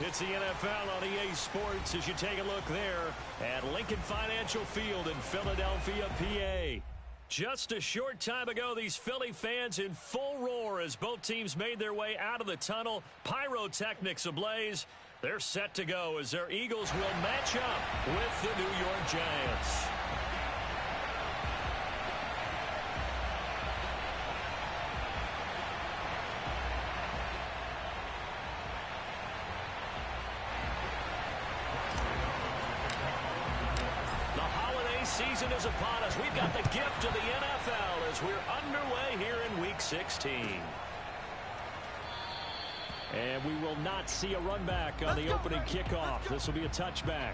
It's the NFL on EA Sports as you take a look there at Lincoln Financial Field in Philadelphia, PA. Just a short time ago, these Philly fans in full roar as both teams made their way out of the tunnel. Pyrotechnics ablaze. They're set to go as their Eagles will match up with the New York Giants. Season is upon us. We've got the gift of the NFL as we're underway here in Week 16. And we will not see a run back on the opening kickoff. This will be a touchback.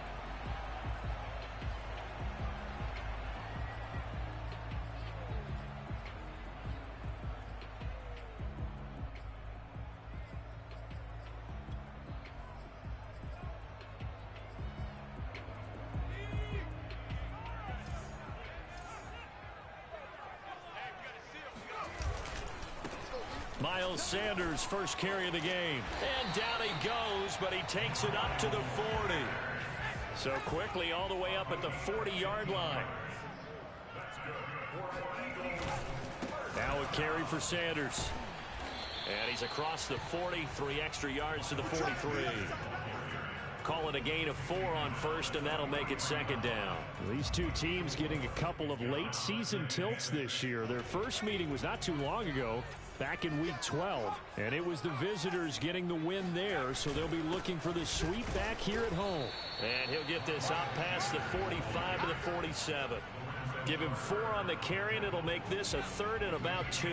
Miles Sanders, first carry of the game. And down he goes, but he takes it up to the 40. So quickly all the way up at the 40-yard line. Now a carry for Sanders. And he's across the 40, 3 extra yards to the 43. Call it a gain of 4 on first, and that'll make it second down. These two teams getting a couple of late season tilts this year. Their first meeting was not too long ago, back in Week 12. And it was the visitors getting the win there, so they'll be looking for the sweep back here at home. And he'll get this out past the 45 to the 47. Give him 4 on the carry, and it'll make this a 3rd and about 2.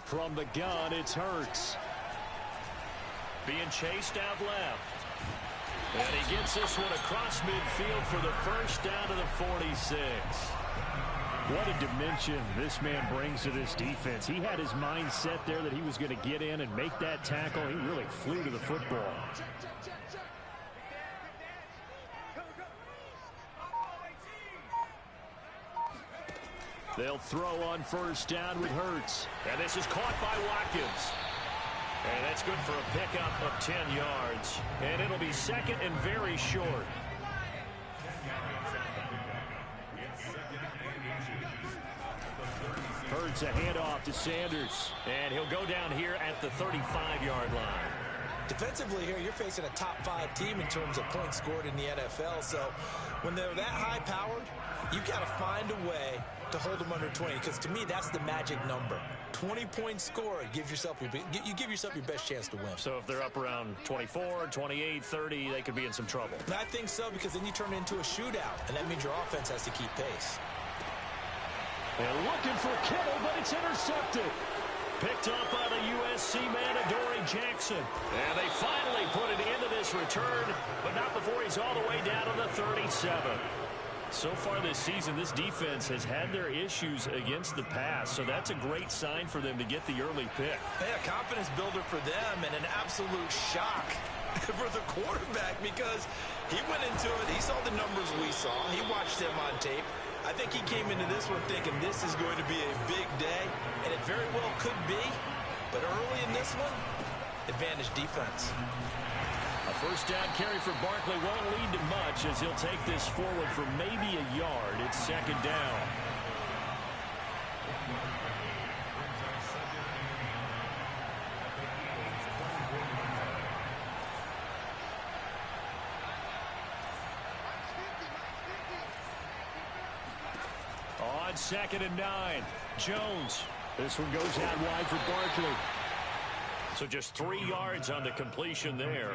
From the gun, it's Hurts. Being chased out left. And he gets this one across midfield for the first down to the 46. What a dimension this man brings to this defense. He had his mind set there that he was going to get in and make that tackle. He really flew to the football. They'll throw on first down with Hurts. And this is caught by Watkins. And that's good for a pickup of 10 yards. And it'll be second and very short. Hurts a handoff to Sanders. And he'll go down here at the 35-yard line. Defensively here, you're facing a top 5 team in terms of points scored in the NFL. So when they're that high-powered, you've got to find a way to hold them under 20, because to me, that's the magic number. 20 points scored, you give yourself your best chance to win. So if they're up around 24, 28, 30, they could be in some trouble. And I think so, because then you turn it into a shootout, and that means your offense has to keep pace. They're looking for Kittle, but it's intercepted. Picked up by the USC man, Adoree Jackson. And they finally put it into this return, but not before he's all the way down to the 37. So far this season, this defense has had their issues against the pass, so that's a great sign for them to get the early pick. Yeah, confidence builder for them, and an absolute shock for the quarterback, because he went into it, he saw the numbers we saw, he watched them on tape. I think he came into this one thinking this is going to be a big day, and it very well could be, but early in this one, advantage defense. A first down carry for Barkley won't lead to much as he'll take this forward for maybe a yard. It's second down. On 2nd and 9, Jones. This one goes out wide for Barkley. So just 3 yards on the completion there.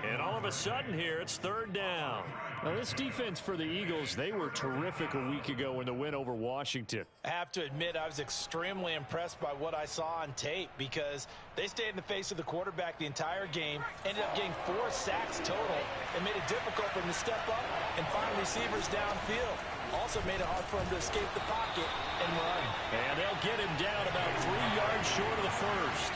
And all of a sudden here, it's 3rd down. Now this defense for the Eagles, they were terrific a week ago in the win over Washington. I have to admit, I was extremely impressed by what I saw on tape, because they stayed in the face of the quarterback the entire game, ended up getting 4 sacks total, and made it difficult for him to step up and find receivers downfield. Also made it hard for him to escape the pocket and run. And they'll get him down about 3 yards short of the first.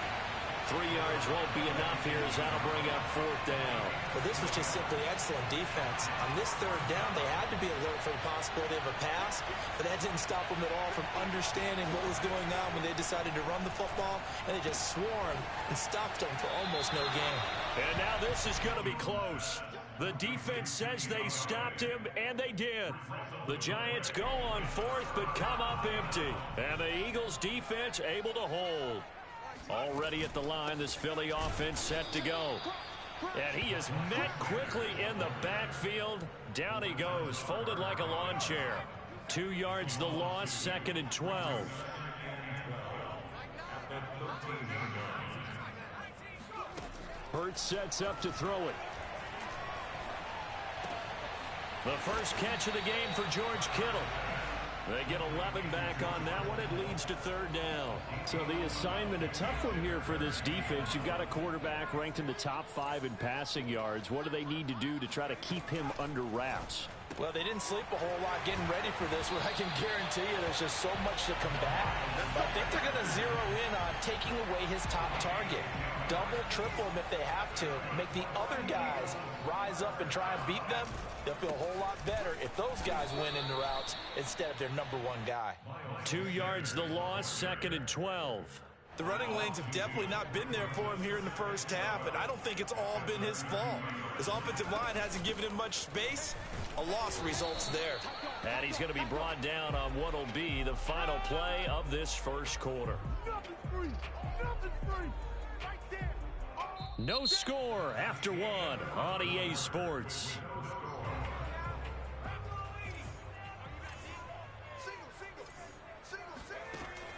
3 yards won't be enough here as that'll bring up 4th down. Well, this was just simply excellent defense. On this 3rd down, they had to be alert for the possibility of a pass, but that didn't stop them at all from understanding what was going on when they decided to run the football, and they just swarmed and stopped them for almost no gain. And now this is going to be close. The defense says they stopped him, and they did. The Giants go on 4th, but come up empty. And the Eagles defense able to hold. Already at the line, this Philly offense set to go. And he is met quickly in the backfield. Down he goes, folded like a lawn chair. 2 yards the loss, 2nd and 12. Hurts sets up to throw it. The first catch of the game for George Kittle. They get 11 back on that one. It leads to 3rd down. So the assignment, a tough one here for this defense. You've got a quarterback ranked in the top 5 in passing yards. What do they need to do to try to keep him under wraps? Well, they didn't sleep a whole lot getting ready for this one. I can guarantee you there's just so much to combat. But I think they're going to zero in on taking away his top target. Double, triple him if they have to. Make the other guys rise up and try and beat them. They'll feel a whole lot better if those guys win in the routes instead of their number 1 guy. 2 yards the loss, 2nd and 12. The running lanes have definitely not been there for him here in the first half, and I don't think it's all been his fault. His offensive line hasn't given him much space. A loss results there. And he's going to be brought down on what will be the final play of this first quarter. No score after 1 on EA Sports.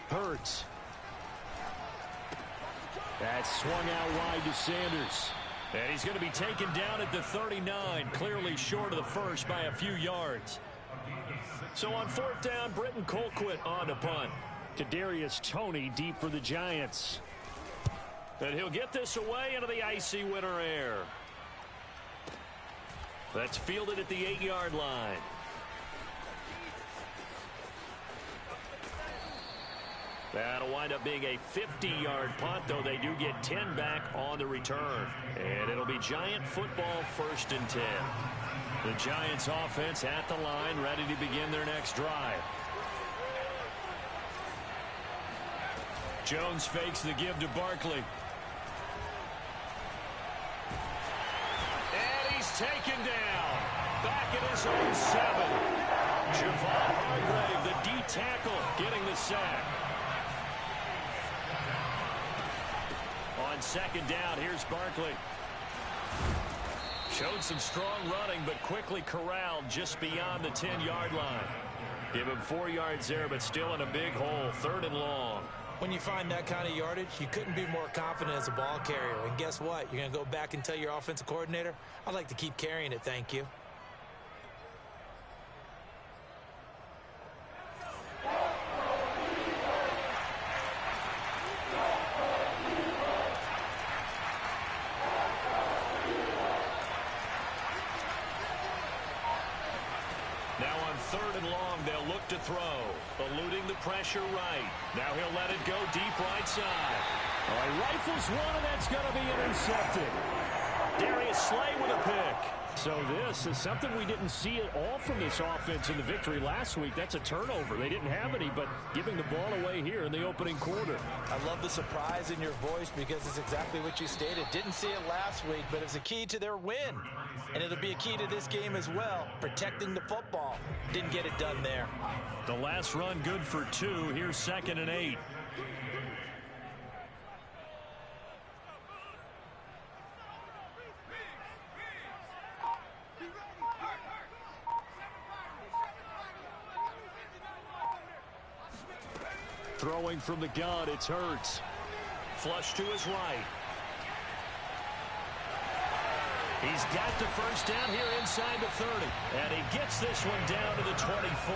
Hurts. That's swung out wide to Sanders. And he's going to be taken down at the 39, clearly short of the first by a few yards. So on 4th down, Britton Colquitt on to punt. Kadarius Toney deep for the Giants. And he'll get this away into the icy winter air. That's fielded at the 8-yard line. That'll wind up being a 50-yard punt, though they do get 10 back on the return. And it'll be Giant football 1st and 10. The Giants offense at the line, ready to begin their next drive. Jones fakes the give to Barkley. And he's taken down. Back at his own 7. Javon Hargrave, the D tackle, getting the sack. On 2nd down, here's Barkley. Showed some strong running, but quickly corralled just beyond the 10-yard line. Give him 4 yards there, but still in a big hole. 3rd and long. When you find that kind of yardage, you couldn't be more confident as a ball carrier. And guess what? You're going to go back and tell your offensive coordinator, I'd like to keep carrying it, thank you. Now on 3rd and long, they'll look to throw. Eluding the pressure right. Now he'll let it go deep right side. He rifles one, and that's going to be intercepted. Darius Slay with a pick. So this is something we didn't see at all from this offense in the victory last week. That's a turnover. They didn't have any, but giving the ball away here in the opening quarter. I love the surprise in your voice because it's exactly what you stated. Didn't see it last week, but it's a key to their win. And it'll be a key to this game as well, protecting the football. Didn't get it done there. The last run good for 2. Here's 2nd and 8. Throwing from the gun, it's Hurts. Flush to his right. He's got the first down here inside the 30. And he gets this one down to the 24.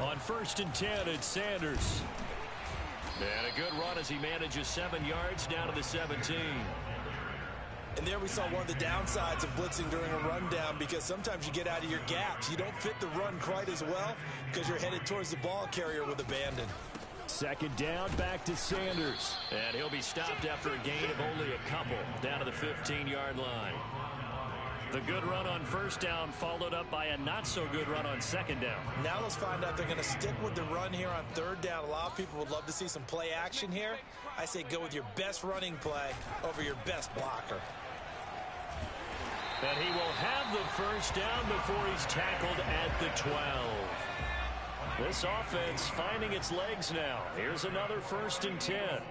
On 1st and 10, it's Sanders. And a good run as he manages 7 yards down to the 17. And there we saw one of the downsides of blitzing during a rundown, because sometimes you get out of your gaps. You don't fit the run quite as well because you're headed towards the ball carrier with abandon. Second down, back to Sanders. And he'll be stopped after a gain of only a couple down to the 15-yard line. The good run on first down followed up by a not-so-good run on second down. Now let's find out they're going to stick with the run here on third down. A lot of people would love to see some play action here. I say go with your best running play over your best blocker. And he will have the first down before he's tackled at the 12. This offense finding its legs now. Here's another 1st and 10.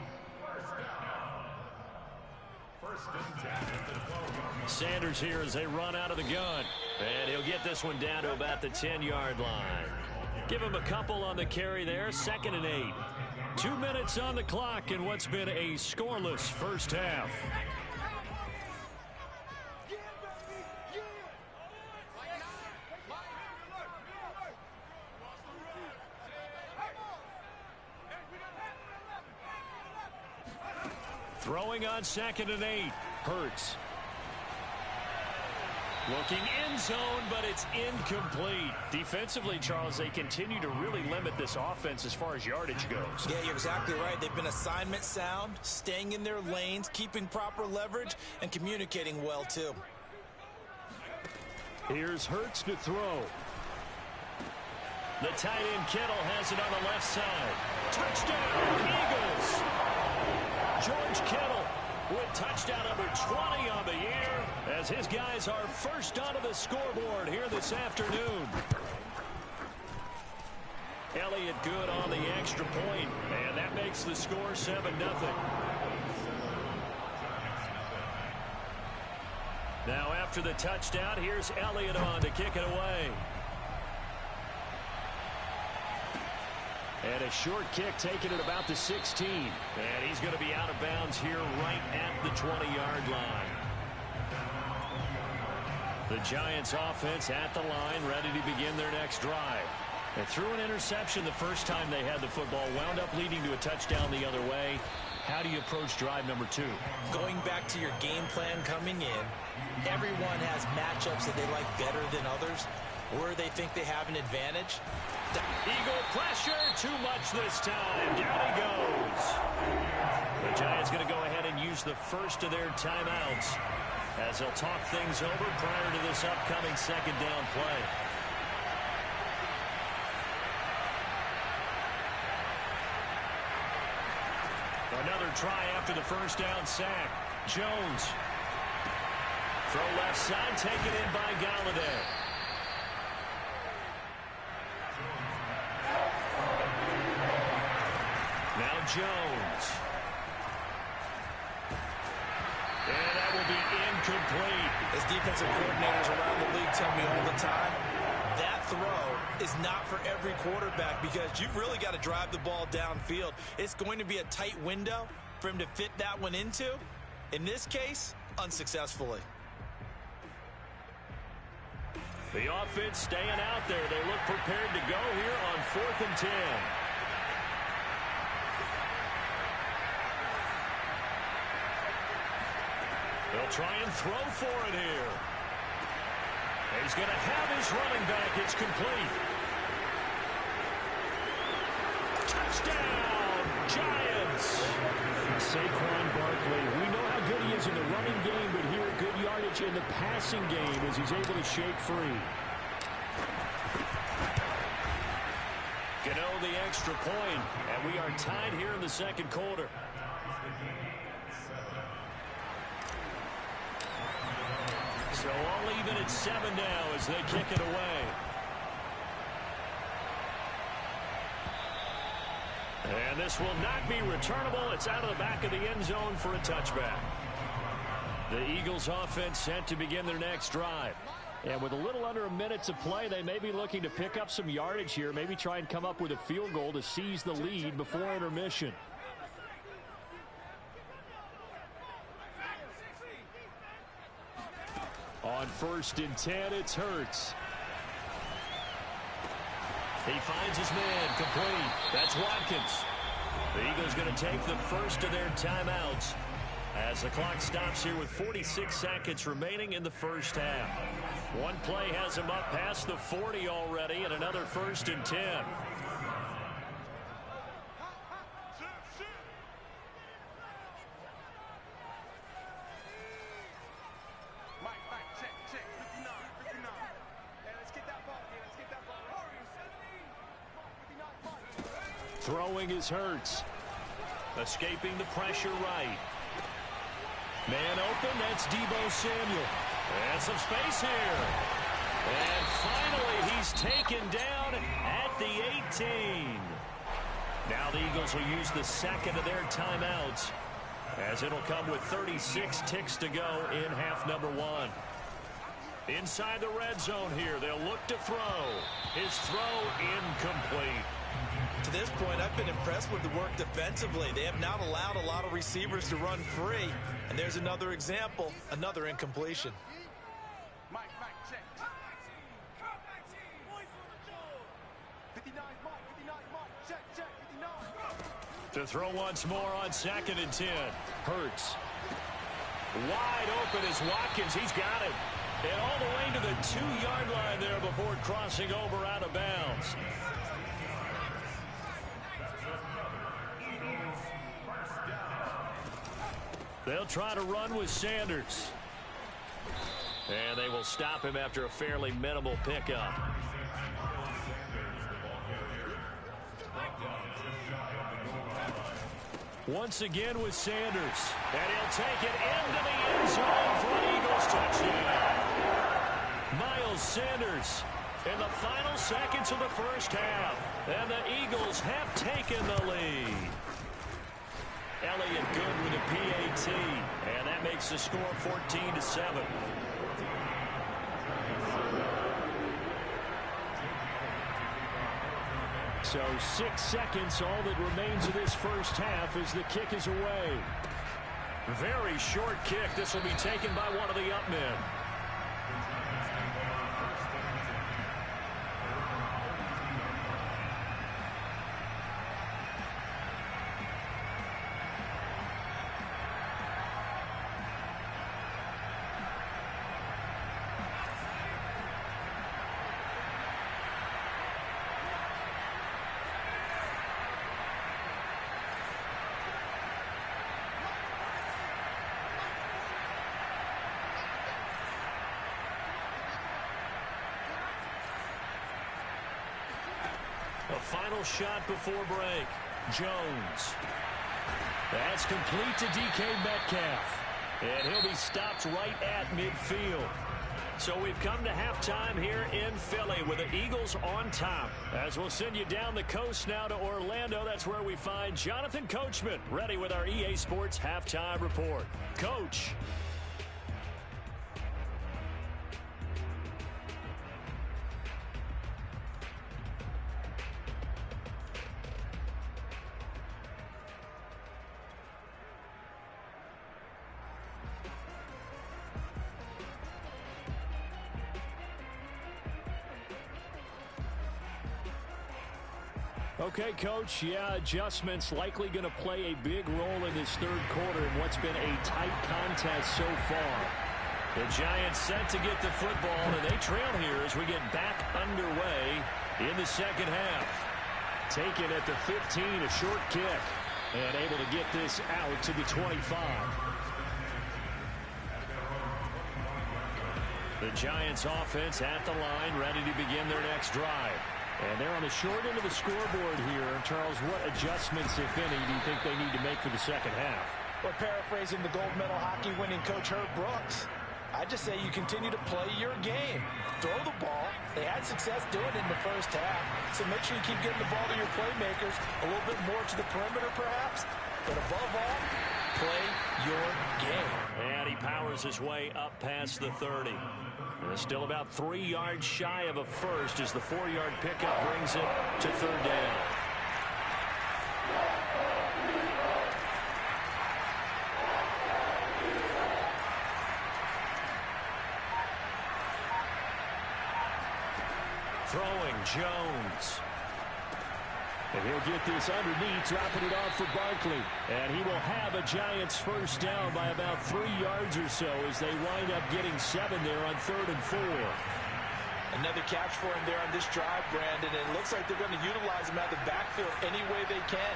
Sanders here as they run out of the gun. And he'll get this one down to about the 10-yard line. Give him a couple on the carry there. 2nd and 8. 2 minutes on the clock in what's been a scoreless first half. Throwing on 2nd and 8. Hurts. Looking end zone, but it's incomplete. Defensively, Charles, they continue to really limit this offense as far as yardage goes. Yeah, you're exactly right. They've been assignment sound, staying in their lanes, keeping proper leverage, and communicating well, too. Here's Hurts to throw. The tight end Kittle has it on the left side. Touchdown, Eagles! George Kittle with touchdown number 20 on the year as his guys are first onto the scoreboard here this afternoon. Elliott good on the extra point, and that makes the score 7-0. Now after the touchdown, here's Elliott on to kick it away. And a short kick taken at about the 16. And he's going to be out of bounds here right at the 20-yard line. The Giants offense at the line, ready to begin their next drive. They threw an interception the first time they had the football, wound up leading to a touchdown the other way. How do you approach drive number 2? Going back to your game plan coming in, everyone has matchups that they like better than others, where they think they have an advantage. Eagle pressure, too much this time. Down he goes. The Giants going to go ahead and use the first of their timeouts as they'll talk things over prior to this upcoming second down play. Another try after the first down sack. Jones. Throw left side, taken in by Galladay. Now Jones. And that will be incomplete. As defensive coordinators around the league tell me all the time, that throw is not for every quarterback because you've really got to drive the ball downfield. It's going to be a tight window for him to fit that one into. In this case, unsuccessfully. The offense staying out there. They look prepared to go here on 4th and 10. They'll try and throw for it here. He's going to have his running back. It's complete. Touchdown, Giants. Saquon Barkley. We know how good he is in the running game, but here good yardage in the passing game as he's able to shake free. Gano the extra point, and we are tied here in the second quarter. So all even at 7 now as they kick it away. And this will not be returnable. It's out of the back of the end zone for a touchback. The Eagles offense set to begin their next drive. And with a little under a minute to play, they may be looking to pick up some yardage here, maybe try and come up with a field goal to seize the lead before intermission. On 1st and 10, it's Hurts. He finds his man, complete. That's Watkins. The Eagles going to take the first of their timeouts as the clock stops here with 46 seconds remaining in the first half. One play has him up past the 40 already, and another 1st and 10. Throwing is Hurts. Escaping the pressure right. Man open, that's Deebo Samuel. And some space here. And finally, he's taken down at the 18. Now the Eagles will use the second of their timeouts, as it'll come with 36 ticks to go in half number 1. Inside the red zone here, they'll look to throw. His throw incomplete. To this point, I've been impressed with the work defensively. They have not allowed a lot of receivers to run free. And there's another example, another incompletion. To throw once more on 2nd and 10. Hurts. Wide open is Watkins. He's got it. And all the way to the 2-yard line there before crossing over out of bounds. They'll try to run with Sanders. And they will stop him after a fairly minimal pickup. Once again with Sanders. And he'll take it into the end zone for an Eagles touchdown. Miles Sanders in the final seconds of the first half. And the Eagles have taken the lead. Elliott good with a PAT. And that makes the score 14-7. So 6 seconds, all that remains of this first half as the kick is away. Very short kick. This will be taken by one of the up men. A final shot before break. Jones. That's complete to DK Metcalf. And he'll be stopped right at midfield. So we've come to halftime here in Philly with the Eagles on top. As we'll send you down the coast now to Orlando, that's where we find Jonathan Coachman ready with our EA Sports halftime report. Coach. Okay, Coach, yeah, adjustments likely going to play a big role in this third quarter in what's been a tight contest so far. The Giants set to get the football, and they trail here as we get back underway in the second half. Taken at the 15, a short kick, and able to get this out to the 25. The Giants offense at the line, ready to begin their next drive. And they're on the short end of the scoreboard here. Charles, what adjustments, if any, do you think they need to make for the second half? Well, paraphrasing the gold medal hockey winning coach Herb Brooks, I just say you continue to play your game. Throw the ball. They had success doing it in the first half. So make sure you keep getting the ball to your playmakers, a little bit more to the perimeter perhaps. But above all, play your game. And he powers his way up past the 30. Still about 3 yards shy of a first as the 4-yard pickup brings it to third down. Throwing Jones. And he'll get this underneath, dropping it off for Barkley. And he will have a Giants first down by about 3 yards or so as they wind up getting 7 there on 3rd and 4. Another catch for him there on this drive, Brandon. And it looks like they're going to utilize him out of the backfield any way they can.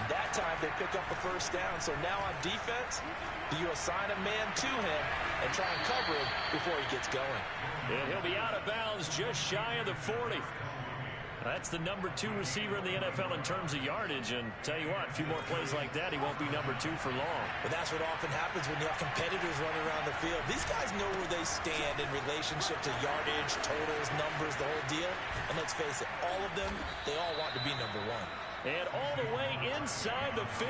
And that time they pick up a first down. So now on defense, do you assign a man to him and try and cover him before he gets going? And he'll be out of bounds just shy of the 40. That's the number 2 receiver in the NFL in terms of yardage. And tell you what, a few more plays like that, he won't be number 2 for long. But that's what often happens when you have competitors running around the field. These guys know where they stand in relationship to yardage, totals, numbers, the whole deal. And let's face it, all of them, they all want to be number 1. And all the way inside the 15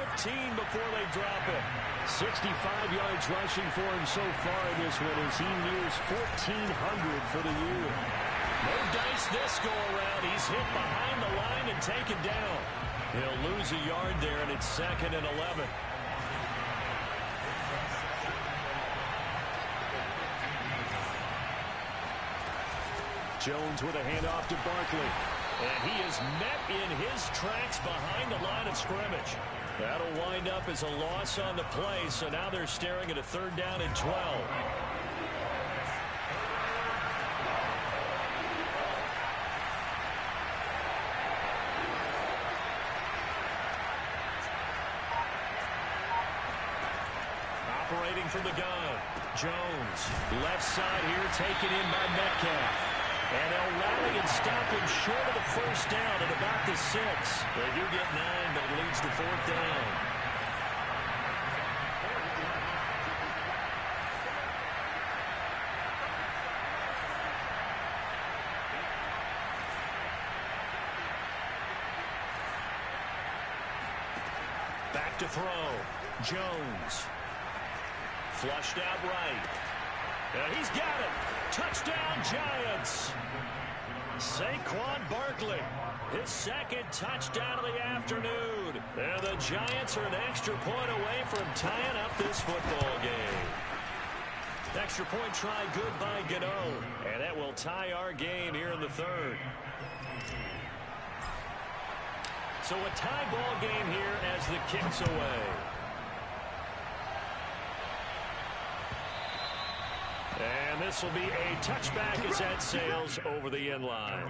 before they drop it. 65 yards rushing for him so far in this one as he nears 1,400 for the year. No dice this go-around. He's hit behind the line and taken down. He'll lose a yard there, and it's 2nd and 11. Jones with a handoff to Barkley. And he is met in his tracks behind the line of scrimmage. That'll wind up as a loss on the play, so now they're staring at a 3rd down and 12. Operating from the gun, Jones. Left side here, taken in by Metcalf. And they'll rally and stop him short of the first down at about the 6. They do get 9, but it leads to 4th down. Back to throw. Jones. Flushed out right. And he's got it. Touchdown, Giants. Saquon Barkley, his 2nd touchdown of the afternoon. And the Giants are an extra point away from tying up this football game. Extra point try good by Gano. And that will tie our game here in the 3rd. So a tie ball game here as the kick's away. And this will be a touchback as that sails over the end line.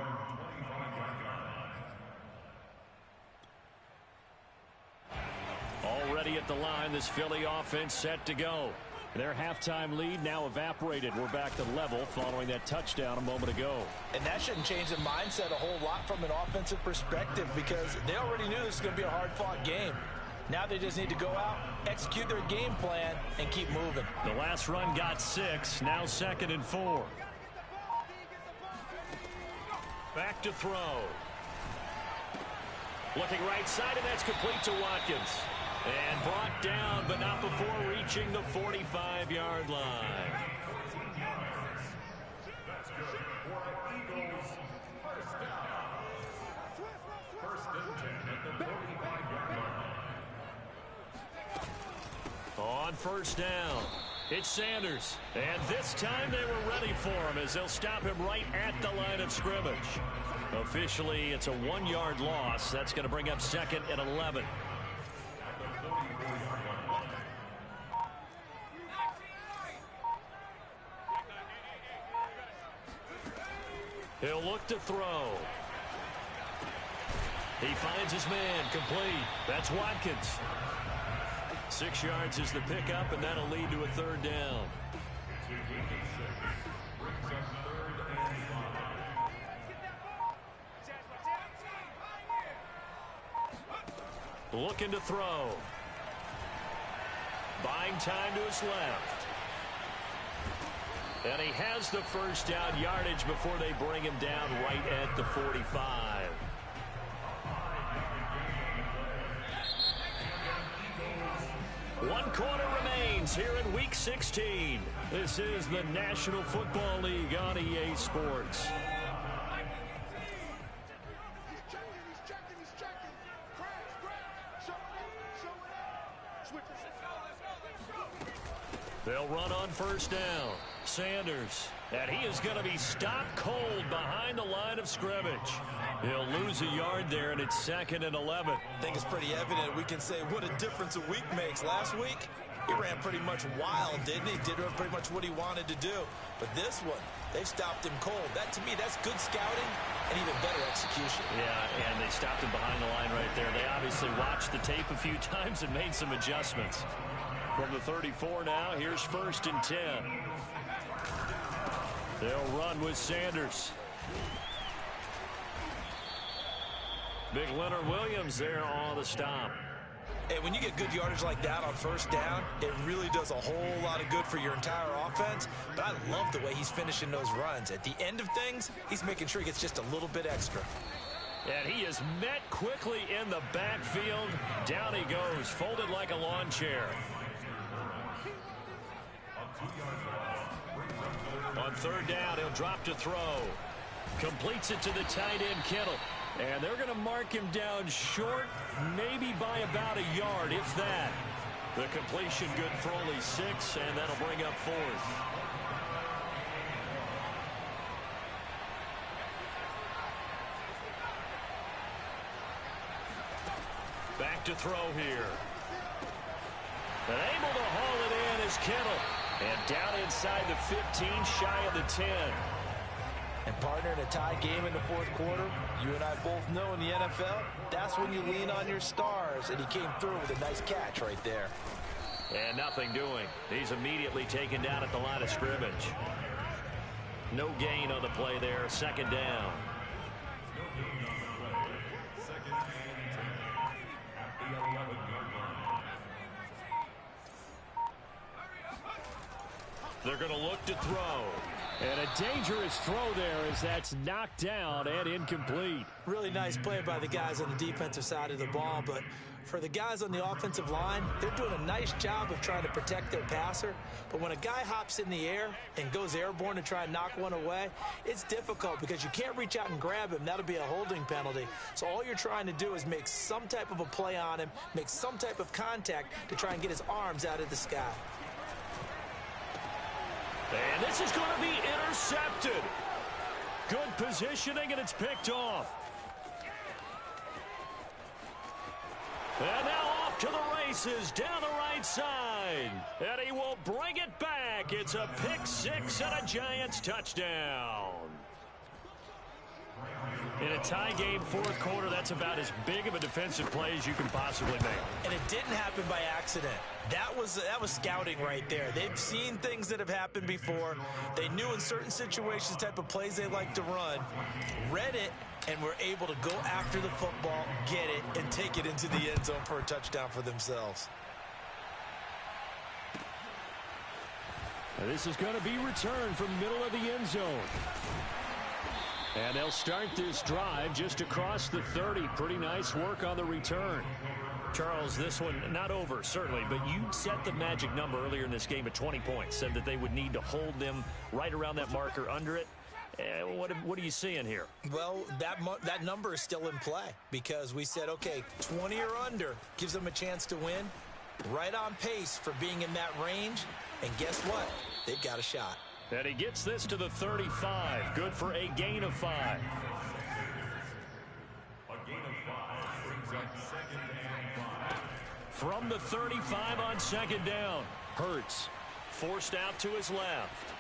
Already at the line, this Philly offense set to go. Their halftime lead now evaporated. We're back to level following that touchdown a moment ago. And that shouldn't change the mindset a whole lot from an offensive perspective because they already knew this was going to be a hard-fought game. Now they just need to go out, execute their game plan, and keep moving. The last run got 6, now 2nd and 4. Back to throw. Looking right side, and that's complete to Watkins. And brought down, but not before reaching the 45-yard line. On first down, it's Sanders. And this time they were ready for him as they'll stop him right at the line of scrimmage. Officially, it's a 1-yard loss. That's going to bring up 2nd and 11. He'll look to throw. He finds his man, complete. That's Watkins. 6 yards is the pickup, and that'll lead to a 3rd down. Looking to throw. Buying time to his left. And he has the first down yardage before they bring him down right at the 45. One quarter remains here in Week 16. This is the National Football League on EA Sports. They'll run on first down. Sanders. And he is going to be stopped cold behind the line of scrimmage. He'll lose a yard there, and it's 2nd and 11. I think it's pretty evident. We can say what a difference a week makes. Last week, he ran pretty much wild, didn't he? Did pretty much what he wanted to do. But this one, they stopped him cold. That, to me, that's good scouting and even better execution. Yeah, and they stopped him behind the line right there. They obviously watched the tape a few times and made some adjustments. From the 34 now, here's 1st and 10. They'll run with Sanders. Big Leonard Williams there on the stop. And when you get good yardage like that on first down, it really does a whole lot of good for your entire offense. But I love the way he's finishing those runs. At the end of things, he's making sure he gets just a little bit extra. And he is met quickly in the backfield. Down he goes, folded like a lawn chair. On 3rd down, he'll drop to throw. Completes it to the tight end, Kittle. And they're going to mark him down short, maybe by about a yard, if that. The completion good for only 6, and that'll bring up 4th. Back to throw here. And able to haul it in is Kittle. And down inside the 15, shy of the 10. And partner, in a tie game in the 4th quarter, you and I both know in the NFL, that's when you lean on your stars. And he came through with a nice catch right there. And nothing doing. He's immediately taken down at the line of scrimmage. No gain on the play there. 2nd down. They're going to look to throw. And a dangerous throw there as that's knocked down and incomplete. Really nice play by the guys on the defensive side of the ball, but for the guys on the offensive line, they're doing a nice job of trying to protect their passer. But when a guy hops in the air and goes airborne to try and knock one away, it's difficult because you can't reach out and grab him. That'll be a holding penalty. So all you're trying to do is make some type of a play on him, make some type of contact to try and get his arms out of the sky. And this is going to be intercepted. Good positioning, and it's picked off. And now off to the races down the right side. And he will bring it back. It's a pick 6 and a Giants touchdown. In a tie game, 4th quarter, that's about as big of a defensive play as you can possibly make. And it didn't happen by accident. That was scouting right there. They've seen things that have happened before. They knew in certain situations the type of plays they like to run, read it, and were able to go after the football, get it, and take it into the end zone for a touchdown for themselves. And this is going to be returned from middle of the end zone. And they'll start this drive just across the 30. Pretty nice work on the return. Charles, this one not over, certainly, but you set the magic number earlier in this game at 20 points. Said that they would need to hold them right around that marker under it. What are you seeing here? Well, that number is still in play because we said, okay, 20 or under gives them a chance to win. Right on pace for being in that range. And guess what? They've got a shot. And he gets this to the 35. Good for a gain of 5. A gain of 5 brings up 2nd and 5. From the 35 on 2nd down. Hurts forced out to his left.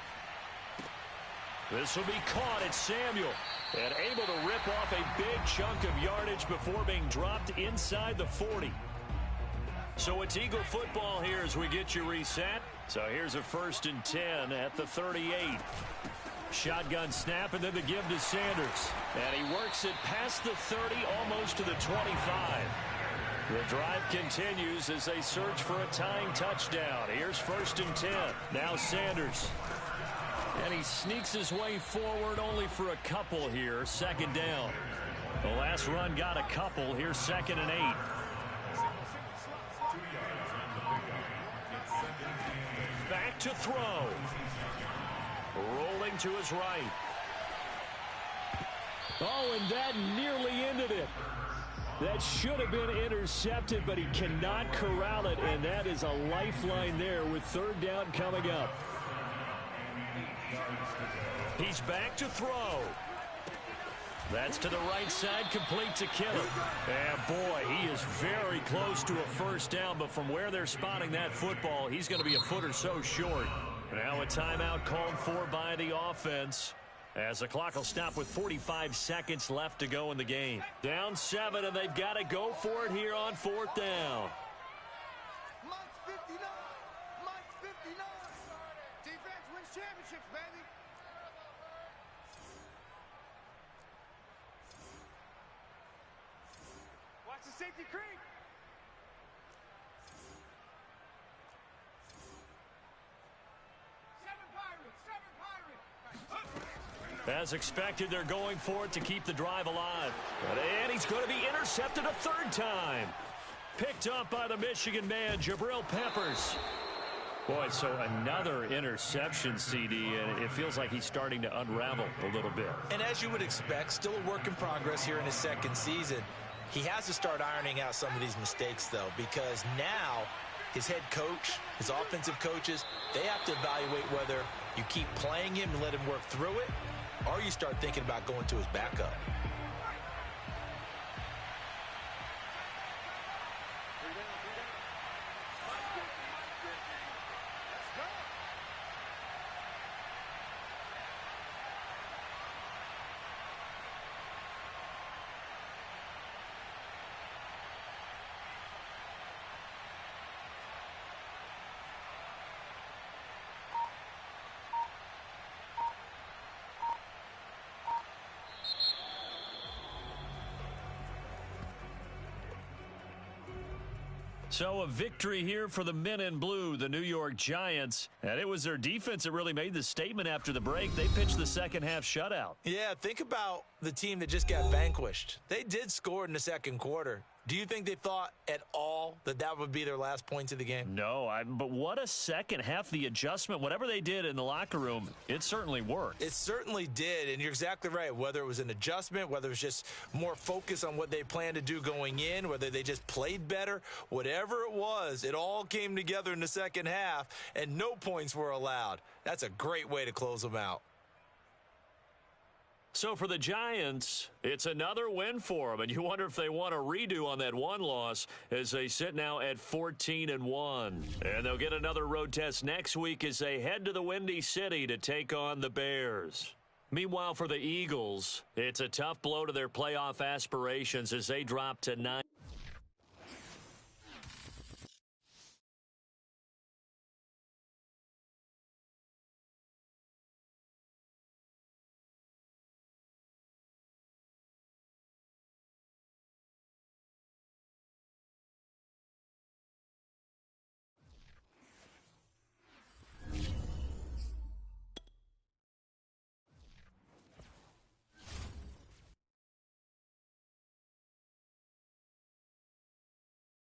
This will be caught at Samuel. And able to rip off a big chunk of yardage before being dropped inside the 40. So it's Eagle football here as we get you reset. So here's a 1st and 10 at the 38. Shotgun snap and then the give to Sanders. And he works it past the 30, almost to the 25. The drive continues as they search for a tying touchdown. Here's 1st and 10. Now Sanders. And he sneaks his way forward only for a couple here. 2nd down. The last run got a couple. Here's 2nd and 8. Back to throw. Rolling to his right. Oh, and that nearly ended it. That should have been intercepted, but he cannot corral it, and that is a lifeline there with third down coming up. He's back to throw. That's to the right side, complete to Kittle. And boy, he is very close to a first down, but from where they're spotting that football, he's going to be a foot or so short. Now a timeout called for by the offense, as the clock will stop with 45 seconds left to go in the game. Down 7, and they've got to go for it here on fourth down. Mike's 59. Mike's 59. Defense wins championships, baby. Watch the safety creep. As expected, they're going for it to keep the drive alive. And he's going to be intercepted a third time. Picked up by the Michigan man, Jabril Peppers. Boy, so another interception, CD, and it feels like he's starting to unravel a little bit. And as you would expect, still a work in progress here in his second season. He has to start ironing out some of these mistakes, though, because now his head coach, his offensive coaches, they have to evaluate whether you keep playing him and let him work through it, or you start thinking about going to his backup. So a victory here for the men in blue, the New York Giants. And it was their defense that really made the statement after the break. They pitched the second half shutout. Yeah, think about the team that just got vanquished. They did score in the second quarter. Do you think they thought at all that that would be their last points of the game? No, but what a second half. The adjustment, whatever they did in the locker room, it certainly worked. It certainly did, and you're exactly right. Whether it was an adjustment, whether it was just more focus on what they planned to do going in, whether they just played better, whatever it was, it all came together in the second half, and no points were allowed. That's a great way to close them out. So for the Giants, it's another win for them, and you wonder if they want a redo on that one loss as they sit now at 14-1. And they'll get another road test next week as they head to the Windy City to take on the Bears. Meanwhile, for the Eagles, it's a tough blow to their playoff aspirations as they drop to 9.